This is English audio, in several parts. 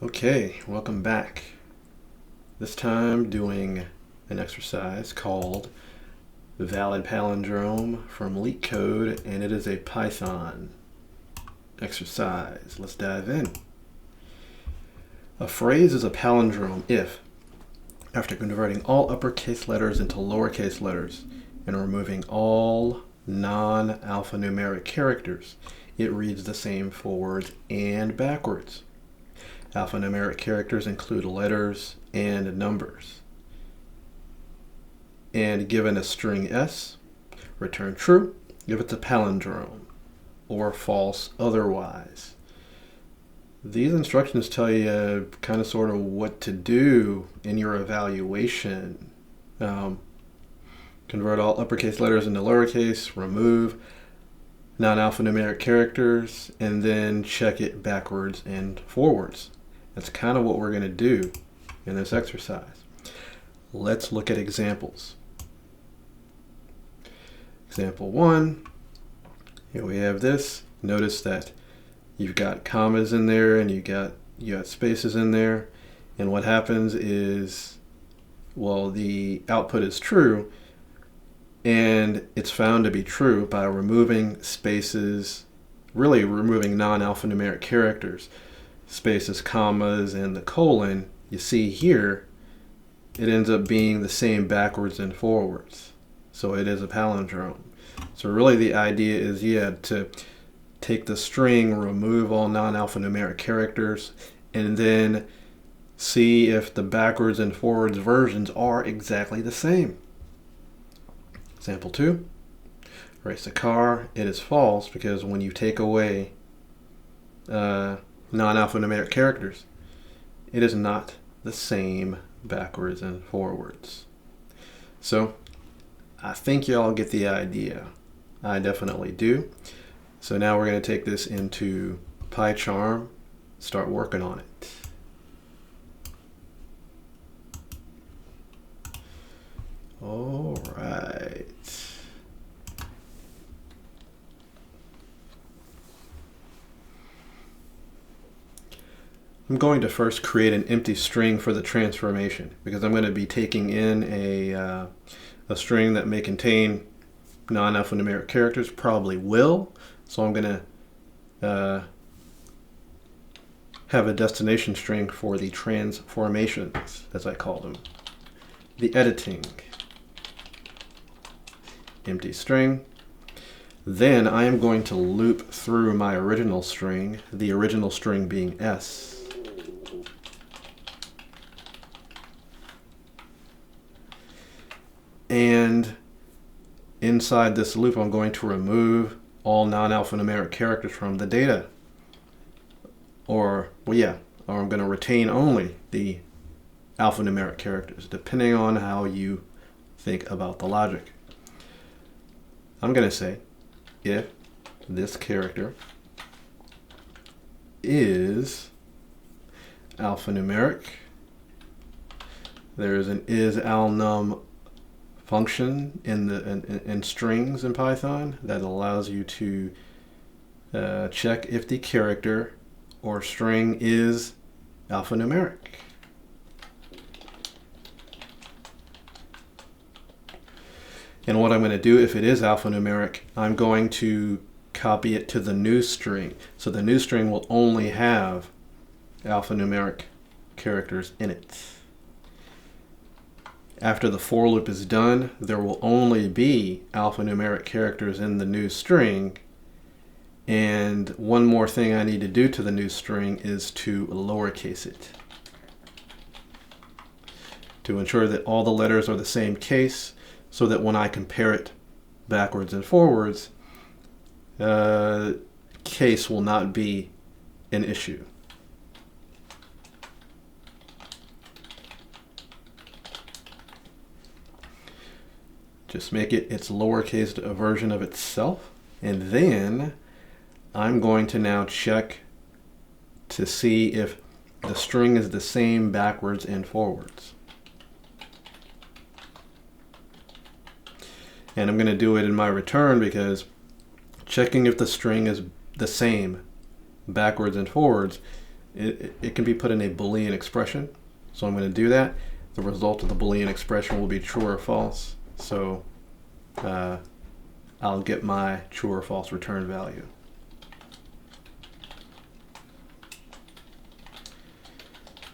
Okay, welcome back. This time doing an exercise called Valid Palindrome from Leetcode, and it is a Python exercise. Let's dive in. A phrase is a palindrome if, after converting all uppercase letters into lowercase letters and removing all non-alphanumeric characters, it reads the same forwards and backwards. Alphanumeric characters include letters and numbers. And given a string S, return true if it's a palindrome, or false otherwise. These instructions tell you kind of sort of what to do in your evaluation. Convert all uppercase letters into lowercase, remove non-alphanumeric characters, and then check it backwards and forwards. That's kind of what we're going to do in this exercise. Let's look at examples. Example 1, here we have this. Notice that you've got commas in there and you got spaces in there, and what happens is, well, the output is true, and it's found to be true by removing spaces, really removing non-alphanumeric characters. Spaces, commas, and the colon, you see here, it ends up being the same backwards and forwards. So it is a palindrome. So really the idea is, to take the string, remove all non-alphanumeric characters, and then see if the backwards and forwards versions are exactly the same. Example 2, race a car. It is false because when you take away non-alphanumeric characters, it is not the same backwards and forwards. So I think y'all get the idea. I definitely do. So now we're going to take this into PyCharm, start working on it. All right. I'm going to first create an empty string for the transformation because I'm going to be taking in a string that may contain non-alphanumeric characters, probably will. So I'm going to have a destination string for the transformations, as I call them. The editing. Empty string. Then I am going to loop through my original string, the original string being S. And inside this loop, I'm going to remove all non-alphanumeric characters from the data. Or I'm going to retain only the alphanumeric characters, depending on how you think about the logic. I'm going to say, if this character is alphanumeric, there is an isAlnum function in strings in Python that allows you to check if the character or string is alphanumeric. And what I'm going to do, if it is alphanumeric, I'm going to copy it to the new string. So the new string will only have alphanumeric characters in it. After the for loop is done, there will only be alphanumeric characters in the new string. And one more thing I need to do to the new string is to lowercase it, to ensure that all the letters are the same case, so that when I compare it backwards and forwards, case will not be an issue. Just make it its lowercase version of itself, and then I'm going to now check to see if the string is the same backwards and forwards. And I'm going to do it in my return because checking if the string is the same backwards and forwards it can be put in a Boolean expression. So I'm going to do that. The result of the Boolean expression will be true or false. So I'll get my true or false return value.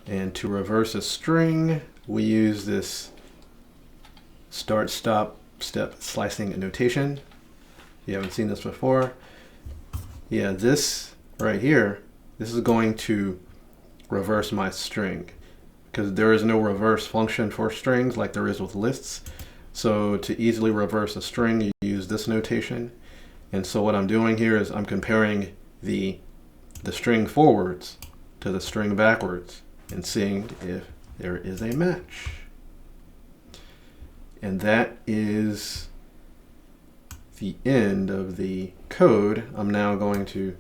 And to reverse a string, we use this start, stop, step slicing notation. If you haven't seen this before, yeah, this right here, this is going to reverse my string, because there is no reverse function for strings like there is with lists. So to easily reverse a string, you use this notation. And so what I'm doing here is I'm comparing the string forwards to the string backwards and seeing if there is a match. And that is the end of the code. I'm now going to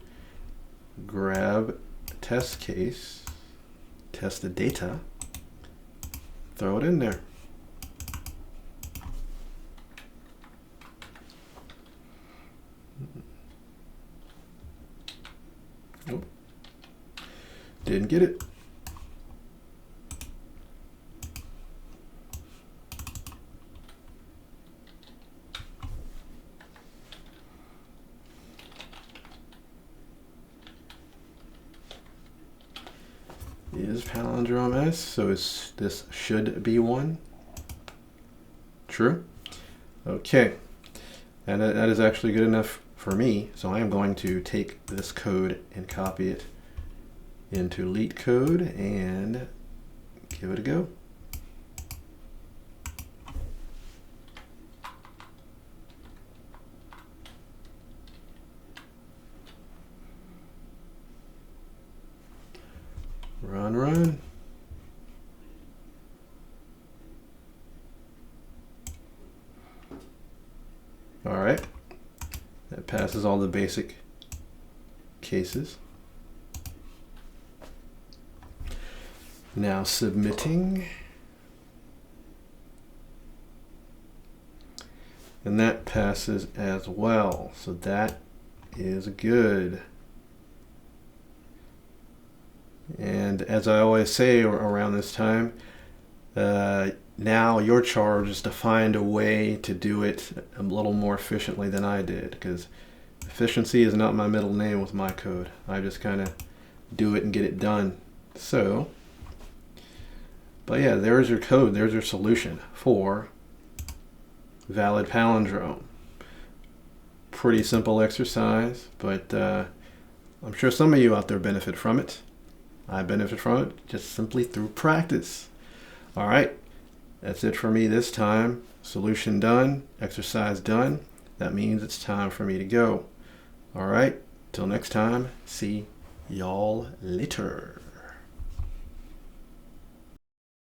grab a test case, test the data, throw it in there. Nope. Didn't get it. Is Palindrome S, so this should be 1. True. Okay, and that is actually good enough for me. So I am going to take this code and copy it into Leetcode and give it a go. Run. All right, that passes all the basic cases. Now submitting, and that passes as well, so that is good. And as I always say around this time, now your charge is to find a way to do it a little more efficiently than I did, because efficiency is not my middle name with my code. I just kind of do it and get it done. So, but yeah, there's your code. There's your solution for valid palindrome. Pretty simple exercise, but I'm sure some of you out there benefit from it. I benefit from it just simply through practice. All right, that's it for me this time. Solution done, exercise done. That means it's time for me to go. All right, till next time, see y'all later.